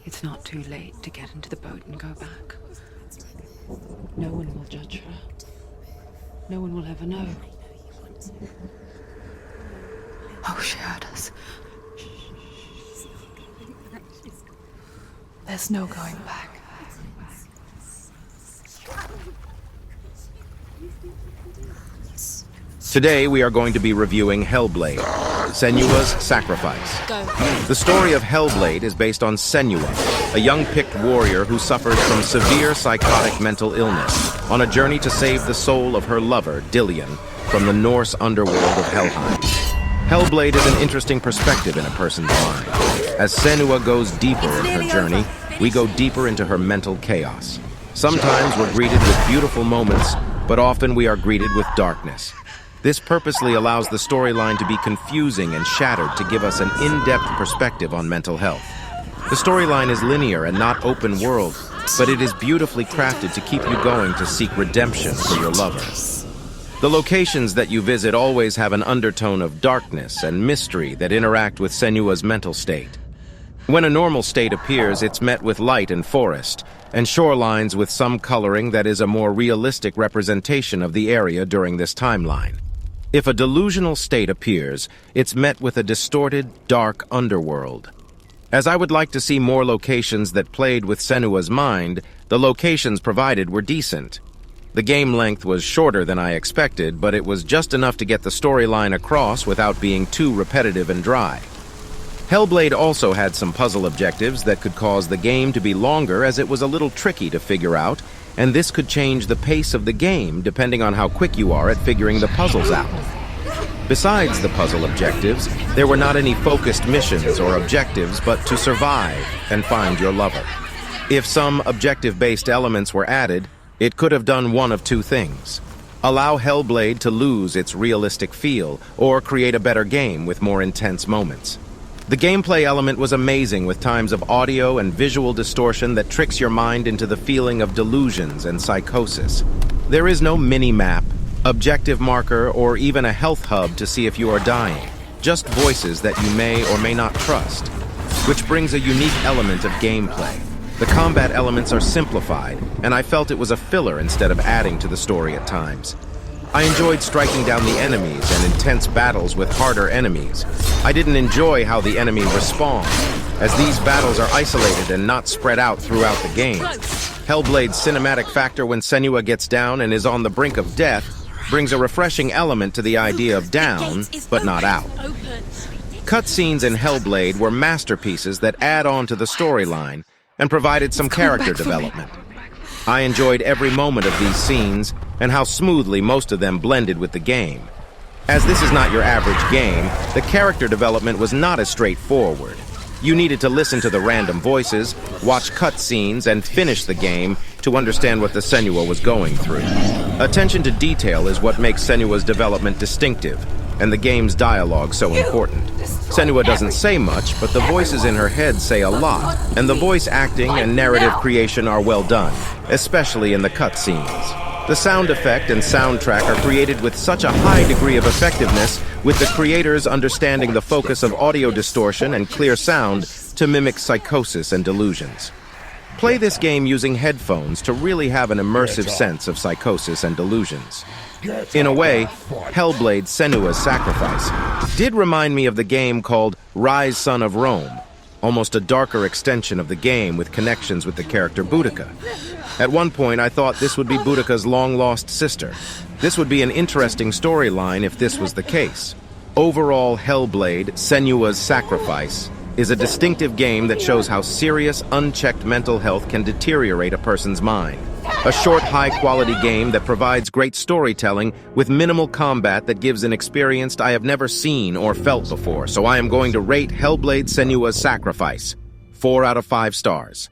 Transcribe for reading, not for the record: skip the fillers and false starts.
It's not too late to get into the boat and go back. No one will judge her. No one will ever know. Oh, she heard us. There's no going back. Today we are going to be reviewing Hellblade, Senua's Sacrifice. Go. The story of Hellblade is based on Senua, a young picked warrior who suffers from severe psychotic mental illness on a journey to save the soul of her lover, Dillion, from the Norse underworld of Helheim. Hellblade is an interesting perspective in a person's mind. As Senua goes deeper in her journey, we go deeper into her mental chaos. Sometimes we're greeted with beautiful moments, but often we are greeted with darkness. This purposely allows the storyline to be confusing and shattered to give us an in-depth perspective on mental health. The storyline is linear and not open world, but it is beautifully crafted to keep you going to seek redemption for your lover. The locations that you visit always have an undertone of darkness and mystery that interact with Senua's mental state. When a normal state appears, it's met with light and forest, and shorelines with some coloring that is a more realistic representation of the area during this timeline. If a delusional state appears, it's met with a distorted, dark underworld. As I would like to see more locations that played with Senua's mind, the locations provided were decent. The game length was shorter than I expected, but it was just enough to get the storyline across without being too repetitive and dry. Hellblade also had some puzzle objectives that could cause the game to be longer, as it was a little tricky to figure out, and this could change the pace of the game depending on how quick you are at figuring the puzzles out. Besides the puzzle objectives, there were not any focused missions or objectives but to survive and find your lover. If some objective-based elements were added, it could have done one of two things: allow Hellblade to lose its realistic feel, or create a better game with more intense moments. The gameplay element was amazing, with times of audio and visual distortion that tricks your mind into the feeling of delusions and psychosis. There is no mini-map, objective marker, or even a health hub to see if you are dying. Just voices that you may or may not trust, which brings a unique element of gameplay. The combat elements are simplified, and I felt it was a filler instead of adding to the story at times. I enjoyed striking down the enemies and intense battles with harder enemies. I didn't enjoy how the enemy respawned, as these battles are isolated and not spread out throughout the game. Hellblade's cinematic factor when Senua gets down and is on the brink of death brings a refreshing element to the idea of down, but not out. Cutscenes in Hellblade were masterpieces that add on to the storyline and provided some character development. I enjoyed every moment of these scenes and how smoothly most of them blended with the game. As this is not your average game, the character development was not as straightforward. You needed to listen to the random voices, watch cutscenes, and finish the game to understand what the Senua was going through. Attention to detail is what makes Senua's development distinctive, and the game's dialogue so important. Senua doesn't say much, but the voices in her head say a lot, and the voice acting and narrative creation are well done, especially in the cutscenes. The sound effect and soundtrack are created with such a high degree of effectiveness, with the creators understanding the focus of audio distortion and clear sound to mimic psychosis and delusions. Play this game using headphones to really have an immersive sense of psychosis and delusions. In a way, Hellblade: Senua's Sacrifice did remind me of the game called Rise Son of Rome, almost a darker extension of the game with connections with the character Boudica. At one point, I thought this would be Boudica's long-lost sister. This would be an interesting storyline if this was the case. Overall, Hellblade: Senua's Sacrifice is a distinctive game that shows how serious, unchecked mental health can deteriorate a person's mind. A short, high-quality game that provides great storytelling with minimal combat that gives an experience I have never seen or felt before, so I am going to rate Hellblade: Senua's Sacrifice 4 out of 5 stars.